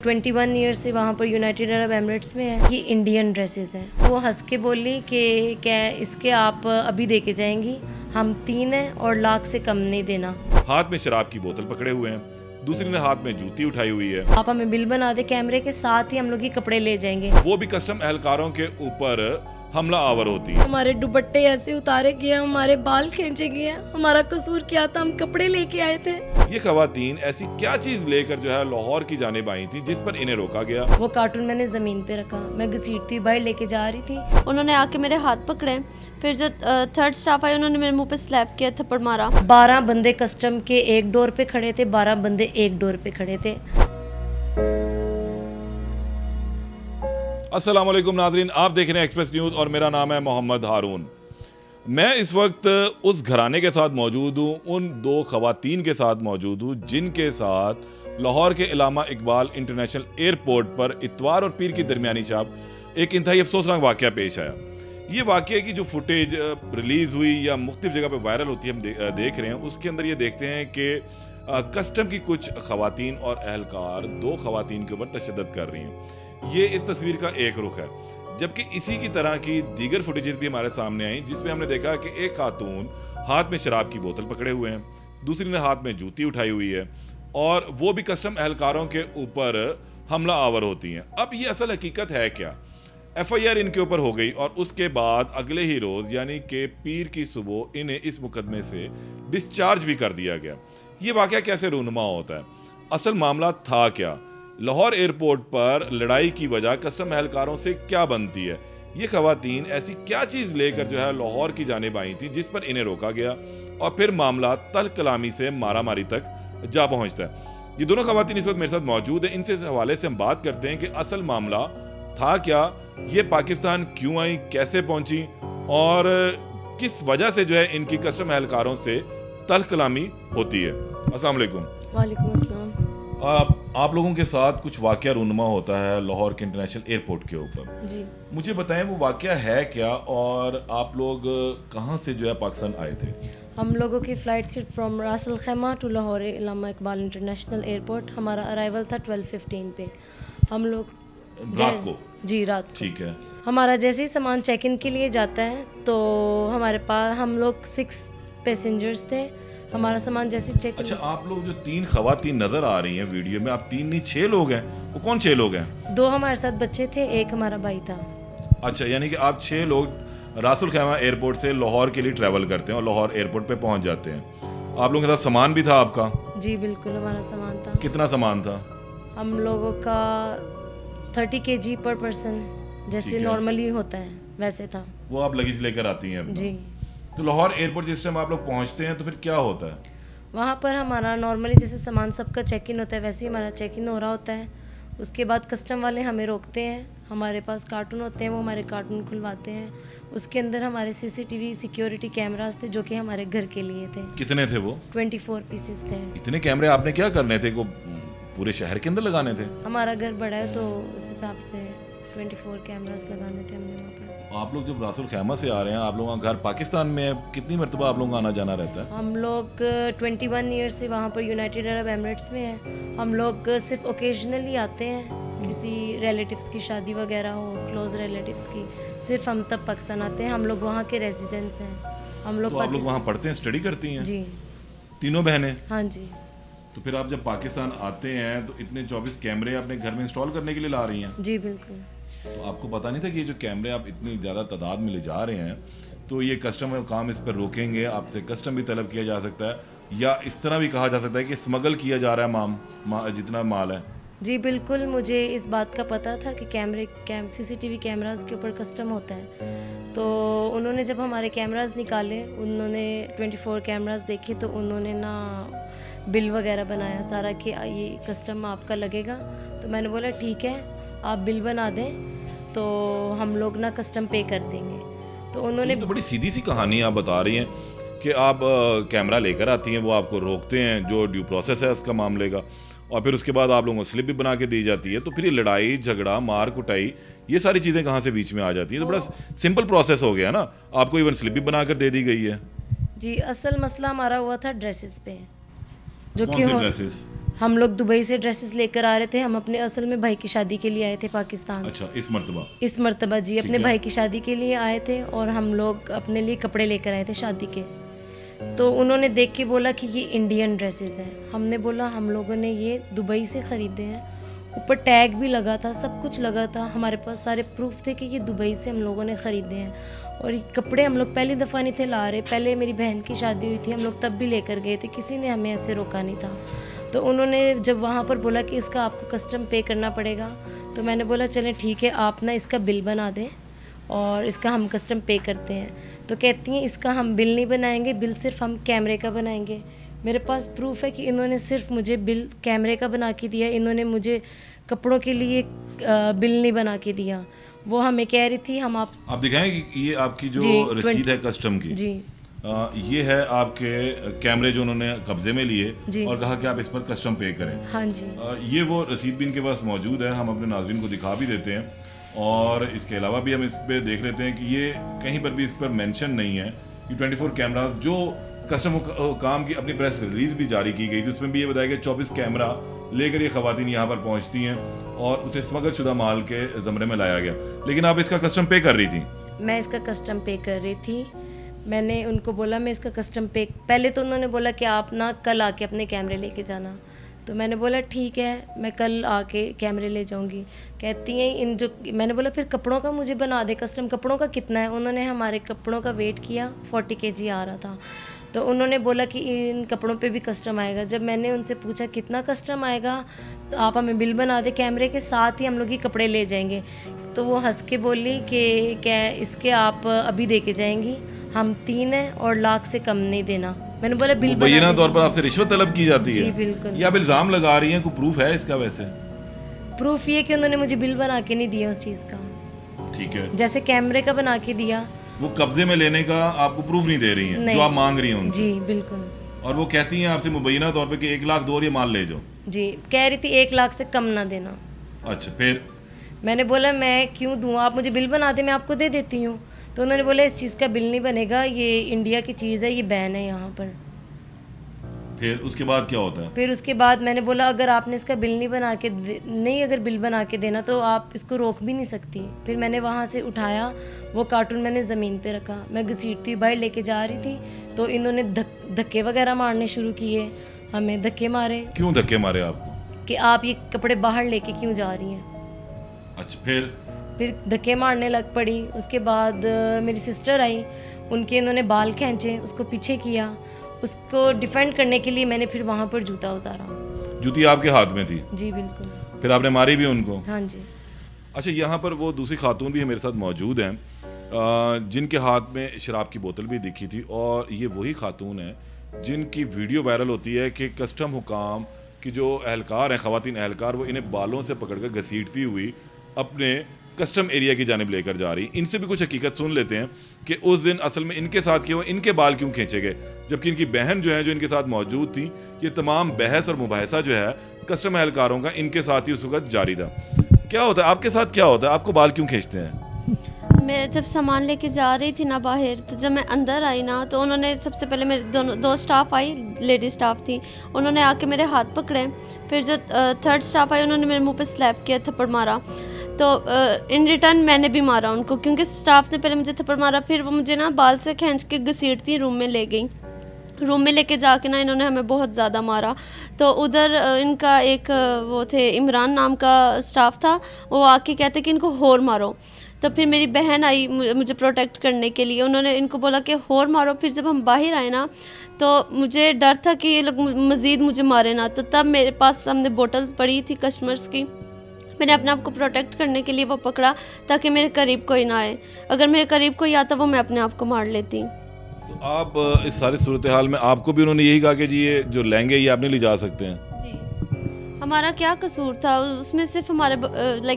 21 year से वहाँ पर यूनाइटेड अरब एमिरेट्स में है। ये इंडियन ड्रेसेस हैं। वो हंस के बोली कि क्या इसके आप अभी दे के जाएंगी, हम 3 हैं और लाख से कम नहीं देना। हाथ में शराब की बोतल पकड़े हुए हैं, दूसरी ने हाथ में जूती उठाई हुई है। आप हमें बिल बना दे, कैमरे के साथ ही हम लोग ये कपड़े ले जाएंगे। वो भी कस्टम एहलकारों के ऊपर हमला आवर होती है। हमारे दुपट्टे ऐसे उतारे गए, हमारे बाल खींचे गए, हमारा कसूर क्या था, हम कपड़े लेके आए थे। ये खवातीन ऐसी क्या चीज लेकर जो है लाहौर की जानिब आई थी जिस पर इन्हें रोका गया। वो कार्टून मैंने जमीन पे रखा, मैं घसीटती बाहर लेके जा रही थी। उन्होंने आके मेरे हाथ पकड़े, फिर जो थर्ड स्टाफ आए उन्होंने मेरे मुंह पे स्लैप किया, थप्पड़ मारा। 12 बंदे कस्टम के एक डोर पे खड़े थे, 12 बंदे एक डोर पे खड़े थे। अस्सलाम वालेकुम नाज़रीन, आप देख रहे हैं एक्सप्रेस न्यूज़ और मेरा नाम है मोहम्मद हारून। मैं इस वक्त उस घराने के साथ मौजूद हूँ, उन 2 खवातीन के साथ मौजूद हूँ जिनके साथ लाहौर के इलामा इकबाल इंटरनेशनल एयरपोर्ट पर इतवार और पीर की दरमियानी शाम एक इंतहाई अफसोसनाक वाक़या पेश आया। ये वाक़े की जो फुटेज रिलीज़ हुई या मुख्तलिफ जगह पर वायरल होती है हम देख रहे हैं, उसके अंदर ये देखते हैं कि कस्टम की कुछ खवातीन और अहलकार 2 खवातीन के ऊपर तशद्दुद कर रही हैं। ये इस तस्वीर का एक रुख है, जबकि इसी की तरह की दीगर फुटेजेस भी हमारे सामने आई जिसमें हमने देखा कि एक खातून हाथ में शराब की बोतल पकड़े हुए हैं, दूसरी ने हाथ में जूती उठाई हुई है और वो भी कस्टम एहलकारों के ऊपर हमला आवर होती हैं। अब ये असल हकीकत है क्या? FIR इनके ऊपर हो गई और उसके बाद अगले ही रोज़ यानी कि पीर की सुबह इन्हें इस मुकदमे से डिस्चार्ज भी कर दिया गया। ये वाक़या कैसे रूनुमा होता है? असल मामला था क्या? लाहौर एयरपोर्ट पर लड़ाई की वजह कस्टम एहलकारों से क्या बनती है? ये खवातीन ऐसी क्या चीज़ लेकर जो है लाहौर की जानिब आई थी जिस पर इन्हें रोका गया और फिर मामला तल्ख कलामी से मारा मारी तक जा पहुंचता है। ये दोनों खवातीन इस वक्त मेरे साथ मौजूद है, इनसे हवाले से हम बात करते हैं कि असल मामला था क्या, ये पाकिस्तान क्यों आई, कैसे पहुंची और किस वजह से जो है इनकी कस्टम एहलकारों से तल्ख कलामी होती है। अस्सलाम वालेकुम। वालेकुम अस्सलाम। आप लोगों के साथ कुछ वाक़या रूनुमा होता है लाहौर के इंटरनेशनल एयरपोर्ट के ऊपर जी, मुझे बताएं वो वाक़या है क्या और आप लोग कहाँ से जो है पाकिस्तान आए थे? हम लोगों की फ़्लाइट थी from Ras al Khaimah to Lahore Allama Iqbal international airport. हमारा अराइवल था 12:15 पे। हम लोग रात को? जी रात को। ठीक है। हमारा जैसे ही सामान चेक इन के लिए जाता है तो हमारे पास हम लोग 6 पैसेंजर्स थे। हमारा सामान जैसे चेक। अच्छा, आप लोग जो 3 खवातीन नजर आ रही हैं वीडियो में, आप 3 नहीं 6 लोग हैं, वो कौन 6 लोग हैं? 2 हमारे साथ बच्चे थे, 1 हमारा भाई था। अच्छा, यानी कि आप 6 लोग रासुल खैमा एयरपोर्ट से लाहौर के लिए ट्रैवल करते हैं और लाहौर एयरपोर्ट पे पहुंच जाते हैं। आप लोगों के साथ सामान भी था आपका? जी बिल्कुल, हमारा सामान था। कितना सामान था? हम लोगों का 30 kg पर पर्सन, जैसे नॉर्मली होता है वैसे था। वो आप लगेज लेकर आती हैं? जी। तो लाहौर एयरपोर्ट जिस टाइम आप लोग पहुंचते हैं तो फिर क्या होता है वहाँ पर? हमारा नॉर्मली जैसे सामान सबका चेक इन होता है वैसे ही हमारा चेक इन हो रहा होता है। उसके बाद कस्टम वाले हमें रोकते हैं, हमारे पास कार्टून होते हैं, वो हमारे कार्टून खुलवाते हैं। उसके अंदर हमारे CCTV सिक्योरिटी कैमरास थे जो कि हमारे घर के लिए थे। कितने थे वो? 24 पीसेस थे। इतने कैमरे आपने क्या करने थे? को पूरे शहर के अंदर लगाने थे? हमारा घर बड़ा है तो उस हिसाब से 24 कैमरास लगाने थे हमने वहाँ पर। आप लोग जब रासुल खैमा से आ रहे हैं, आप लोगों का घर पाकिस्तान में है, कितनी मरतबा आप लोगों का आना जाना रहता है? हम लोग 21 ईयर से वहाँ पर यूनाइटेड अरब एमिरेट्स में है। हम लोग सिर्फ ओकेजनली आते हैं, किसी रिलेटिव्स की शादी वगैरह हो, क्लोज रिलेटिव्स की, सिर्फ हम तब पाकिस्तान आते हैं। हम लोग वहाँ के रेजिडेंट्स हैं। हम लोग तो आप लोग वहाँ पढ़ते हैं, स्टडी करती हैं? जी। तीनों बहनें? हाँ जी। तो फिर आप जब पाकिस्तान आते हैं तो इतने 24 कैमरे अपने घर में इंस्टॉल करने के लिए ला रही हैं? जी बिल्कुल। तो आपको पता नहीं था कि ये जो कैमरे आप इतनी ज़्यादा तादाद में ले जा रहे हैं तो ये कस्टम काम इस पर रोकेंगे, आपसे कस्टम भी तलब किया जा सकता है या इस तरह भी कहा जा सकता है कि स्मगल किया जा रहा है जितना माल है? जी बिल्कुल, मुझे इस बात का पता था कि CCTV कैमरास के ऊपर कस्टम होता है। तो उन्होंने जब हमारे कैमरास निकाले, उन्होंने 24 कैमरास देखे तो उन्होंने ना बिल वगैरह बनाया सारा कि ये कस्टम आपका लगेगा। तो मैंने बोला ठीक है, आप बिल बना दें तो हम लोग ना कस्टम पे कर देंगे। तो उन्होंने तो बड़ी सीधी सी कहानी आप बता रही हैं कि आप कैमरा लेकर आती हैं, वो आपको रोकते हैं, जो ड्यू प्रोसेस है उसका मामले का, और फिर उसके बाद आप लोगों को स्लिप भी बना के दी जाती है। तो फिर ये लड़ाई झगड़ा मार कुटाई ये सारी चीज़ें कहाँ से बीच में आ जाती हैं? तो बड़ा सिंपल प्रोसेस हो गया ना, आपको इवन स्लिप भी बना कर दे दी गई है। जी, असल मसला हमारा हुआ था ड्रेसेस पे, जो कि ड्रेसेस हम लोग दुबई से ड्रेसेस लेकर आ रहे थे। हम अपने असल में भाई की शादी के लिए आए थे पाकिस्तान। अच्छा, इस मर्तबा जी अपने भाई की शादी के लिए आए थे और हम लोग अपने लिए कपड़े लेकर आए थे शादी के। तो उन्होंने देख के बोला कि ये इंडियन ड्रेसेस हैं। हमने बोला हम लोगों ने ये दुबई से ख़रीदे हैं, ऊपर टैग भी लगा था, सब कुछ लगा था, हमारे पास सारे प्रूफ थे कि ये दुबई से हम लोगों ने ख़रीदे हैं। और ये कपड़े हम लोग पहली दफ़ा नहीं थे ला रहे, पहले मेरी बहन की शादी हुई थी, हम लोग तब भी लेकर गए थे, किसी ने हमें ऐसे रोका नहीं था। तो उन्होंने जब वहाँ पर बोला कि इसका आपको कस्टम पे करना पड़ेगा, तो मैंने बोला चलें ठीक है, आप ना इसका बिल बना दें और इसका हम कस्टम पे करते हैं। तो कहती हैं इसका हम बिल नहीं बनाएंगे, बिल सिर्फ हम कैमरे का बनाएंगे। मेरे पास प्रूफ है कि इन्होंने सिर्फ मुझे बिल कैमरे का बना के दिया, इन्होंने मुझे कपड़ों के लिए बिल नहीं बना के दिया। वो हमें कह रही थी हम आप दिखाएं कि ये आपकी जो रसीद है कस्टम की जी, ये है आपके कैमरे जो उन्होंने कब्जे में लिए और कहा कि आप इस पर कस्टम पे करें। हाँ जी, ये वो रसीद भी इनके पास मौजूद है, हम अपने नाज़रीन को दिखा भी देते हैं। और इसके अलावा भी हम इस पर देख लेते हैं कि ये कहीं पर भी इस पर मेंशन नहीं है कि 24 कैमरा जो कस्टम काम की अपनी प्रेस रिलीज भी जारी की गई थी, उसमें भी ये बताया गया 24 कैमरा लेकर ये खवातीन यहाँ पर पहुँचती हैं और उसे स्मगल शुदा माल के ज़मरे में लाया गया। लेकिन आप इसका कस्टम पे कर रही थी? मैं इसका कस्टम पे कर रही थी। मैंने उनको बोला मैं इसका कस्टम पे, पहले तो उन्होंने बोला कि आप ना कल आके अपने कैमरे लेके जाना। तो मैंने बोला ठीक है, मैं कल आके कैमरे ले जाऊंगी। कहती हैं इन जो, मैंने बोला फिर कपड़ों का मुझे बना दे कस्टम, कपड़ों का कितना है? उन्होंने हमारे कपड़ों का वेट किया, 40 kg आ रहा था। तो उन्होंने बोला कि इन कपड़ों पे भी कस्टम आएगा। जब मैंने उनसे पूछा कितना कस्टम आएगा, तो आप हमें बिल बना दे, कैमरे के साथ ही हम लोग ये कपड़े ले जाएंगे। तो वो हंस के बोली कि क्या इसके आप अभी दे के जाएंगी, हम 3 हैं और लाख से कम नहीं देना। मैंने बोला बिल बयना तौर पर आपसे रिश्वत तलब की जाती है? जी बिल्कुल। या आप इल्ज़ाम लगा रही हैं, कोई प्रूफ है इसका? वैसे प्रूफ ये कि उन्होंने मुझे बिल बना के नहीं दिया उस चीज़ का। ठीक है, जैसे कैमरे का बना के दिया, वो कब्जे में लेने का आपको प्रूफ नहीं दे रही हैं जो आप मांग रही हैं? जी बिल्कुल। और वो कहती हैं आपसे मुबैना तौर पे कि 1 लाख दो और ये माल ले जाओ? जी, कह रही थी 1 लाख से कम ना देना। अच्छा, फिर मैंने बोला मैं क्यों दूँ, आप मुझे बिल बना दे, मैं आपको दे देती हूँ। तो उन्होंने बोला इस चीज़ का बिल नहीं बनेगा, ये इंडिया की चीज़ है, ये बैन है यहाँ पर। फिर उसके बाद क्या होता है? फिर उसके बाद मैंने बोला अगर आपने इसका बिल नहीं बना के अगर बिल बना के देना तो आप इसको रोक भी नहीं सकती। फिर मैंने वहाँ से उठाया वो कार्टून, मैंने ज़मीन पे रखा, मैं घसीटती बाहर लेके जा रही थी। तो इन्होंने धक्के वगैरह मारने शुरू किए, हमें धक्के मारे। क्यों धक्के मारे आपको? कि आप ये कपड़े बाहर लेके क्यों जा रही हैं। अच्छा, फिर धक्के मारने लग पड़ी। उसके बाद मेरी सिस्टर आई, उनके इन्होंने बाल खींचे, उसको पीछे किया। उसको डिफेंड करने के लिए मैंने फिर वहाँ पर जूता उतारा। जूती आपके हाथ में थी? जी बिल्कुल। फिर आपने मारी भी उनको? हाँ जी। अच्छा, यहाँ पर वो दूसरी खातून भी मेरे साथ मौजूद हैं जिनके हाथ में शराब की बोतल भी दिखी थी, और ये वही खातून है जिनकी वीडियो वायरल होती है कि कस्टम हुकाम की जो एहलकार हैं, ख़वातीन एहलकार, वो इन्हें बालों से पकड़कर घसीटती हुई अपने कस्टम एरिया की जानिब लेकर जा रही। इनसे भी कुछ हकीकत सुन लेते हैं कि उस दिन असल में इनके साथ क्या हुआ, इनके बाल क्यों खींचे गए, जबकि इनकी बहन जो है जो इनके साथ मौजूद थी। ये तमाम बहस और मुबाहिसा जो है कस्टम एहलकारों का इनके साथ ही उस वक्त जारी था। क्या होता है आपके साथ, क्या होता है, आपको बाल क्यों खींचते हैं? मैं जब सामान लेके जा रही थी ना बाहर, तो जब मैं अंदर आई ना, तो उन्होंने सबसे पहले मेरे दो स्टाफ आई, लेडी स्टाफ थी, उन्होंने आके मेरे हाथ पकड़े। फिर जो थर्ड स्टाफ आई उन्होंने मेरे मुंह पे स्लैप किया, थप्पड़ मारा। तो इन रिटर्न मैंने भी मारा उनको, क्योंकि स्टाफ ने पहले मुझे थप्पड़ मारा। फिर वो मुझे ना बाल से खींच के घसीटती रूम में ले गई। रूम में लेके जाके ना इन्होंने हमें बहुत ज़्यादा मारा। तो उधर इनका एक वो थे इमरान नाम का स्टाफ था, वो आके कहते कि इनको होर मारो। तो फिर मेरी बहन आई मुझे प्रोटेक्ट करने के लिए, उन्होंने इनको बोला कि होर मारो। फिर जब हम बाहर आए ना, तो मुझे डर था कि ये लोग मज़ीद मुझे मारे ना। तो तब मेरे पास सामने बोतल पड़ी थी कस्टमर्स की, मैंने अपने आप को प्रोटेक्ट करने के लिए वो पकड़ा ताकि मेरे करीब कोई ना आए। अगर मेरे करीब कोई आता वो मैं अपने आप को मार लेती। तो आप इस सारी सूरत हाल में आपको भी उन्होंने यही कहा कि जी ये जो लहंगे ये आप नहीं ले जा सकते हैं? जी, हमारा क्या कसूर था उसमें? सिर्फ हमारे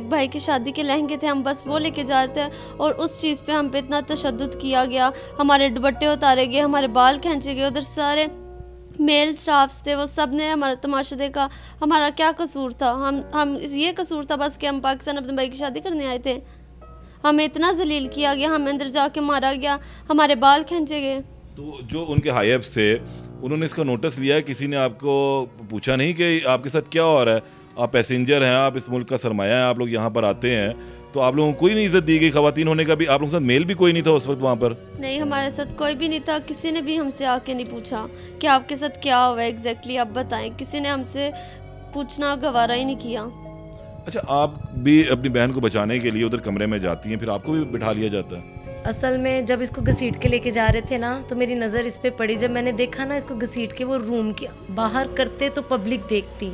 भाई की शादी के लहंगे थे, हम बस वो लेके जा रहे थे, और उस चीज़ पे हम पे इतना तशद्दुद किया गया। हमारे दुपट्टे उतारे गए, हमारे बाल खींचे गए। उधर सारे मेल स्टाफ्स थे, वो सब ने हमारा तमाशा देखा। हमारा क्या कसूर था? हम ये कसूर था बस कि हम पाकिस्तान अपने भाई की शादी करने आए थे। हमें इतना जलील किया गया, हमें अंदर जाके मारा गया, हमारे बाल खींचे गए। तो जो उनके हाई अप्स थे उन्होंने इसका नोटिस लिया है? किसी ने आपको पूछा नहीं कि आपके साथ क्या हो रहा है? आप पैसेंजर हैं, आप इस मुल्क का सरमाया है, आप लोग यहाँ पर आते हैं, तो आप लोगों को कोई नहीं इज्जत दी गई? खवातीन होने का भी आप लोगों के साथ मेल भी कोई नहीं था उस वक्त वहाँ पर? नहीं, हमारे साथ कोई भी नहीं था। किसी ने भी हमसे आके नहीं पूछा कि आपके साथ क्या हुआ है एग्जैक्टली, आप बताएं। किसी ने हमसे पूछना गवारा ही नहीं किया। अच्छा, आप भी अपनी बहन को बचाने के लिए उधर कमरे में जाती हैं, फिर आपको भी बिठा लिया जाता है? असल में जब इसको घसीट के लेके जा रहे थे ना, तो मेरी नज़र इस पे पड़ी। जब मैंने देखा ना इसको घसीट के वो रूम के बाहर करते तो पब्लिक देखती,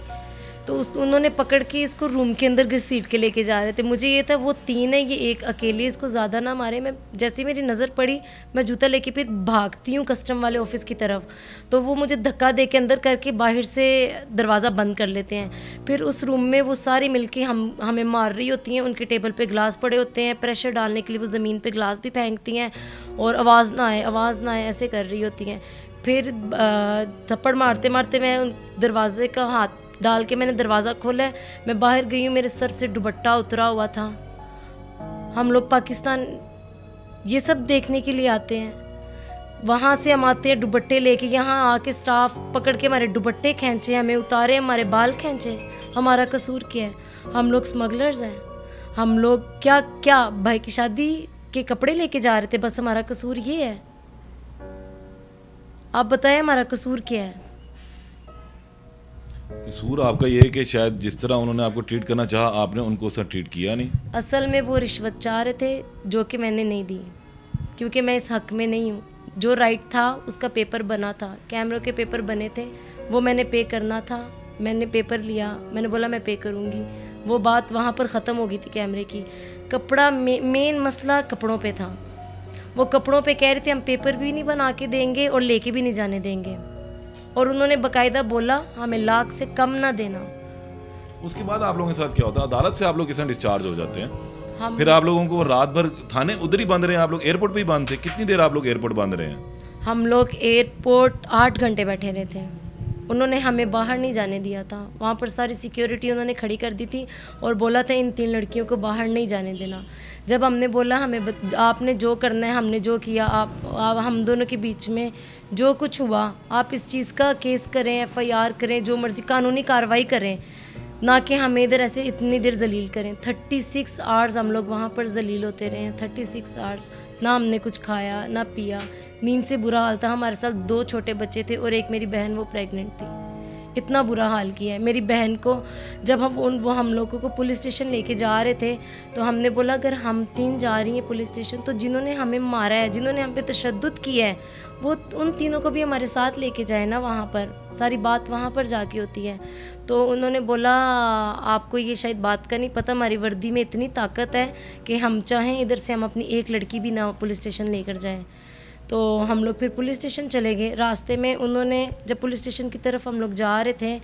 तो उन्होंने पकड़ के इसको रूम के अंदर घसीट के लेके जा रहे थे। मुझे ये था वो 3 है, ये एक अकेली, इसको ज़्यादा ना मारे। मैं जैसे मेरी नज़र पड़ी, मैं जूता लेके फिर भागती हूँ कस्टम वाले ऑफिस की तरफ, तो वो मुझे धक्का दे के अंदर करके बाहर से दरवाज़ा बंद कर लेते हैं। फिर उस रूम में वो सारी मिलके हमें मार रही होती हैं। उनके टेबल पे ग्लास पड़े होते हैं, प्रेशर डालने के लिए वो ज़मीन पे ग्लास भी फेंकती हैं, और आवाज़ ना आए ऐसे कर रही होती हैं। फिर थप्पड़ मारते मारते मैं दरवाजे का हाथ डाल के मैंने दरवाज़ा खोला है, मैं बाहर गई हूँ, मेरे सर से दुपट्टा उतरा हुआ था। हम लोग पाकिस्तान ये सब देखने के लिए आते हैं, वहाँ से हम आते हैं दुपट्टे लेके, यहाँ आके स्टाफ पकड़ के हमारे दुपट्टे खींचे, हमें उतारे, हमारे बाल खींचे। हमारा कसूर क्या है? हम लोग स्मगलर्स हैं, हम लोग क्या भाई की शादी के कपड़े लेके जा रहे थे, बस हमारा कसूर ये है? आप बताएं हमारा कसूर क्या है? कसूर आपका ये है कि शायद जिस तरह उन्होंने आपको ट्रीट करना चाहा, आपने उनको उस तरह ट्रीट किया नहीं। असल में वो रिश्वत चाह रहे थे, जो कि मैंने नहीं दी, क्योंकि मैं इस हक में नहीं हूँ। जो राइट था उसका पेपर बना था, कैमरों के पेपर बने थे, वो मैंने पे करना था। मैंने पेपर लिया, मैंने बोला मैं पे करूँगी, वो बात वहाँ पर ख़त्म हो गई थी कैमरे की। कपड़ा मेन मसला कपड़ों पे था। वो कपड़ों पे कह रहे थे हम पेपर भी नहीं बना के देंगे और लेके भी नहीं जाने देंगे, और उन्होंने बाकायदा बोला हमें लाख से कम ना देना। उसके बाद आप लोगों के साथ क्या होता है? अदालत से आप लोग किस डिस्चार्ज हो जाते हैं? हम फिर आप लोगों को रात भर थाने उधर ही बंद रहे हैं? आप लोग एयरपोर्ट पे ही बंद थे? कितनी देर आप लोग एयरपोर्ट बंद रहे हैं? हम लोग एयरपोर्ट 8 घंटे बैठे रहे थे। उन्होंने हमें बाहर नहीं जाने दिया था, वहाँ पर सारी सिक्योरिटी उन्होंने खड़ी कर दी थी और बोला था इन 3 लड़कियों को बाहर नहीं जाने देना। जब हमने बोला हमें आपने जो करना है, हमने जो किया, आप हम दोनों के बीच में जो कुछ हुआ, आप इस चीज़ का केस करें, FIR करें, जो मर्ज़ी कानूनी कार्रवाई करें, ना कि हमें इधर ऐसे इतनी देर जलील करें। 36 आवर्स हम लोग वहाँ पर जलील होते रहे हैं। 36 आवर्स ना हमने कुछ खाया ना पिया, नींद से बुरा हाल था। हमारे साथ 2 छोटे बच्चे थे और एक मेरी बहन, वो प्रेग्नेंट थी। इतना बुरा हाल किया है मेरी बहन को। जब हम लोगों को पुलिस स्टेशन लेके जा रहे थे, तो हमने बोला अगर हम 3 जा रही हैं पुलिस स्टेशन, तो जिन्होंने हमें मारा है, जिन्होंने हम पे तशद्दुद किया है, वो उन तीनों को भी हमारे साथ लेके जाए ना। वहाँ पर सारी बात वहाँ पर जाके होती है। तो उन्होंने बोला आपको ये शायद बात का नहीं पता, हमारी वर्दी में इतनी ताकत है कि हम चाहें इधर से हम अपनी एक लड़की भी ना पुलिस स्टेशन लेकर जाएं। तो हम लोग फिर पुलिस स्टेशन चले गए। रास्ते में उन्होंने, जब पुलिस स्टेशन की तरफ हम लोग जा रहे थे,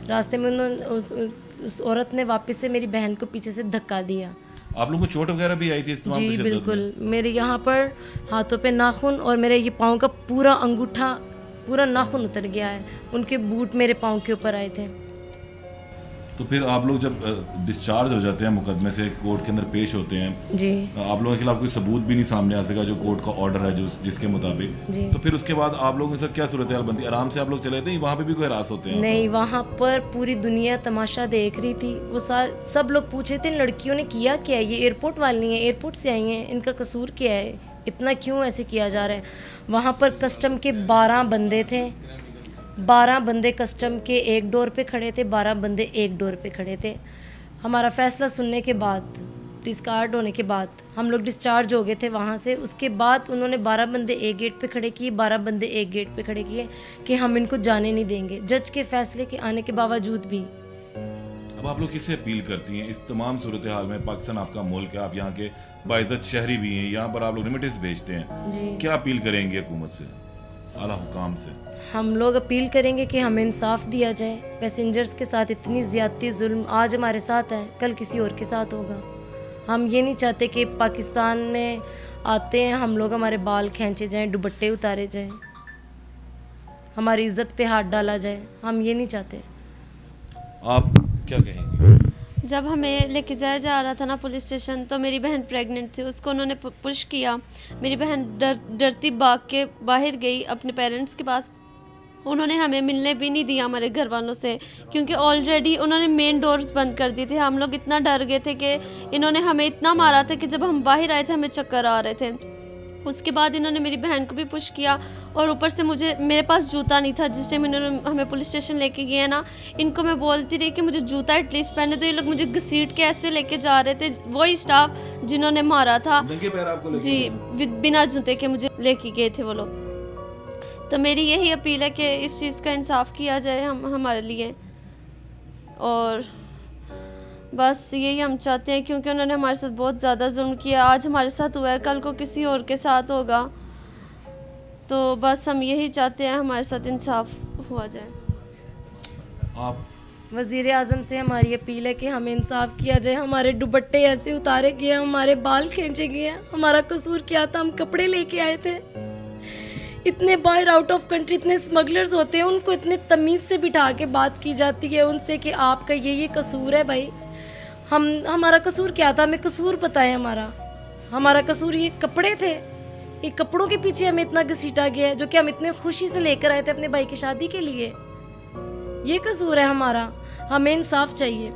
रास्ते में उन्होंने उस औरत ने वापस से मेरी बहन को पीछे से धक्का दिया। आप लोगों को चोट वगैरह भी आई थी इस तमाम जी तशद्दुद बिल्कुल, में? मेरे यहाँ पर हाथों पे नाखून और मेरे ये पाँव का पूरा अंगूठा, पूरा नाखून उतर गया है। उनके बूट मेरे पाँव के ऊपर आए थे। तो फिर आप लोग जब डिस्चार्ज हो जाते हैं मुकदमे से, कोर्ट के अंदर पेश होते हैं जी, आप लोगों के खिलाफ कोई सबूत भी नहीं सामने आ सका जो कोर्ट का ऑर्डर है जिसके मुताबिक, जी। तो फिर उसके बाद आप लोगों के साथ क्या सूरत हाल बनती है? आराम से आप लोग चले जाते हैं, वहाँ पे भी कोई हरास होते हैं? नहीं, वहाँ पर पूरी दुनिया तमाशा देख रही थी। वो सब लोग पूछे थे लड़कियों ने किया क्या है, ये एयरपोर्ट वाली हैं, एयरपोर्ट से आई हैं, इनका कसूर क्या है, इतना क्यों ऐसे किया जा रहा है। वहाँ पर कस्टम के 12 बंदे थे, 12 बंदे कस्टम के एक डोर पे खड़े थे, 12 बंदे एक डोर पे खड़े थे। हमारा फ़ैसला सुनने के बाद, डिस्कार्ड होने के बाद हम लोग डिस्चार्ज हो गए थे वहाँ से। उसके बाद उन्होंने 12 बंदे एक गेट पे खड़े किए, 12 बंदे एक गेट पे खड़े किए कि हम इनको जाने नहीं देंगे, जज के फ़ैसले के आने के बावजूद भी। अब आप लोग किससे अपील करती हैं इस तमाम सूरत हाल में? पाकिस्तान आपका मुल्क है, आप यहाँ के बाइज़्ज़त शहरी भी हैं, यहाँ पर आप लोग रेमिटेंस भेजते हैं जी, क्या अपील करेंगे हुकूमत से, आला हुकाम से? हम लोग अपील करेंगे कि हमें इंसाफ दिया जाए। पैसेंजर्स के साथ इतनी ज़्यादती, जुल्म आज हमारे साथ है, कल किसी और के साथ होगा। हम ये नहीं चाहते कि पाकिस्तान में आते हैं हम लोग, हमारे बाल खींचे जाएं, दुपट्टे उतारे जाएं, हमारी इज्जत पे हाथ डाला जाए। हम ये नहीं चाहते। आप क्या कहेंगे? जब हमें लेके जाया जा रहा था ना पुलिस स्टेशन, तो मेरी बहन प्रेग्नेंट थी, उसको उन्होंने पुश किया। मेरी बहन डरती भाग के बाहर गई अपने पेरेंट्स के पास। उन्होंने हमें मिलने भी नहीं दिया हमारे घर वालों से, क्योंकि ऑलरेडी उन्होंने मेन डोर्स बंद कर दिए थे। हम लोग इतना डर गए थे कि इन्होंने हमें इतना मारा था कि जब हम बाहर आए थे हमें चक्कर आ रहे थे। उसके बाद इन्होंने मेरी बहन को भी पुश किया, और ऊपर से मेरे पास जूता नहीं था जिस टाइम इन्होंने हमें पुलिस स्टेशन लेके गए ना। इनको मैं बोलती रही कि मुझे जूता एटलीस्ट पहने, तो ये लोग मुझे घसीट के ऐसे लेके जा रहे थे। वही स्टाफ जिन्होंने मारा था जी, बिना जूते के मुझे लेके गए थे वो लोग। तो मेरी यही अपील है कि इस चीज़ का इंसाफ किया जाए हमारे लिए, और बस यही हम चाहते हैं, क्योंकि उन्होंने हमारे साथ बहुत ज़्यादा जुल्म किया। आज हमारे साथ हुआ है, कल को किसी और के साथ होगा। तो बस हम यही चाहते हैं हमारे साथ इंसाफ हुआ जाए। आप वज़ीर आज़म से हमारी अपील है कि हमें इंसाफ किया जाए। हमारे दुपट्टे ऐसे उतारे गए, हमारे बाल खींचे गए हैं। हमारा कसूर क्या था? हम कपड़े लेके आए थे। इतने बाहर आउट ऑफ कंट्री इतने स्मगलर्स होते हैं, उनको इतने तमीज़ से बिठा के बात की जाती है उनसे कि आपका ये कसूर है। भाई हमारा कसूर क्या था? हमें कसूर पता है हमारा कसूर ये कपड़े थे। ये कपड़ों के पीछे हमें इतना घसीटा गया है, जो कि हम इतने खुशी से लेकर आए थे अपने भाई की शादी के लिए। ये कसूर है हमारा। हमें इंसाफ चाहिए।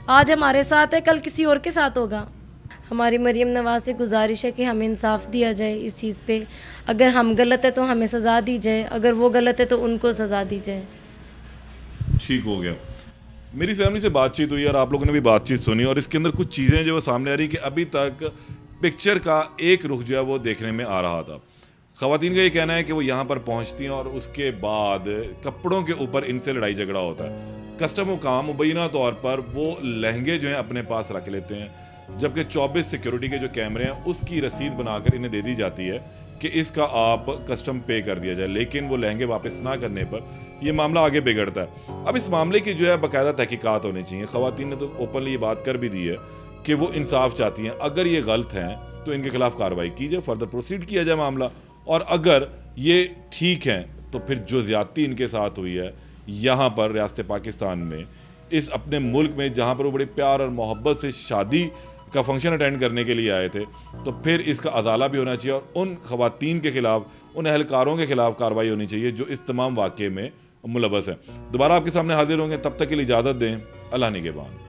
आज हमारे साथ है, कल किसी और के साथ होगा। हमारी मरियम नवाज से गुजारिश है कि हमें इंसाफ दिया जाए इस चीज़ पे। अगर हम गलत है तो हमें सज़ा दी जाए, अगर वो गलत है तो उनको सज़ा दी जाए। ठीक हो गया। मेरी फैमिली से बातचीत हुई और आप लोगों ने भी बातचीत सुनी, और इसके अंदर कुछ चीज़ें जो सामने आ रही कि अभी तक पिक्चर का एक रुख जो है वो देखने में आ रहा था। ख़वातीन का ये कहना है कि वो यहाँ पर पहुँचती हैं और उसके बाद कपड़ों के ऊपर इनसे लड़ाई झगड़ा होता है। कस्टम हुकाम मुबैना तौर पर वो लहंगे जो हैं अपने पास रख लेते हैं, जबकि 24 सिक्योरिटी के जो कैमरे हैं उसकी रसीद बनाकर इन्हें दे दी जाती है कि इसका आप कस्टम पे कर दिया जाए, लेकिन वो लहंगे वापस ना करने पर यह मामला आगे बिगड़ता है। अब इस मामले की जो है बाकायदा तहकीकात होनी चाहिए। ख़वातीन ने तो ओपनली ये बात कर भी दी है कि वो इंसाफ चाहती हैं। अगर ये गलत हैं तो इनके खिलाफ कार्रवाई की जाए, फर्दर प्रोसीड किया जाए मामला, और अगर ये ठीक हैं तो फिर जो ज़्यादती इनके साथ हुई है यहाँ पर रियासत पाकिस्तान में, इस अपने मुल्क में जहाँ पर वो बड़े प्यार और मोहब्बत से शादी का फंक्शन अटेंड करने के लिए आए थे, तो फिर इसका अदाला भी होना चाहिए और उन ख़वातीन के ख़िलाफ़, उन अहलकारों के ख़िलाफ़ कार्रवाई होनी चाहिए जो इस तमाम वाक़े में मुलव्वस हैं। दोबारा आपके सामने हाजिर होंगे, तब तक के लिए इजाज़त दें। अल्लाह निगहबान।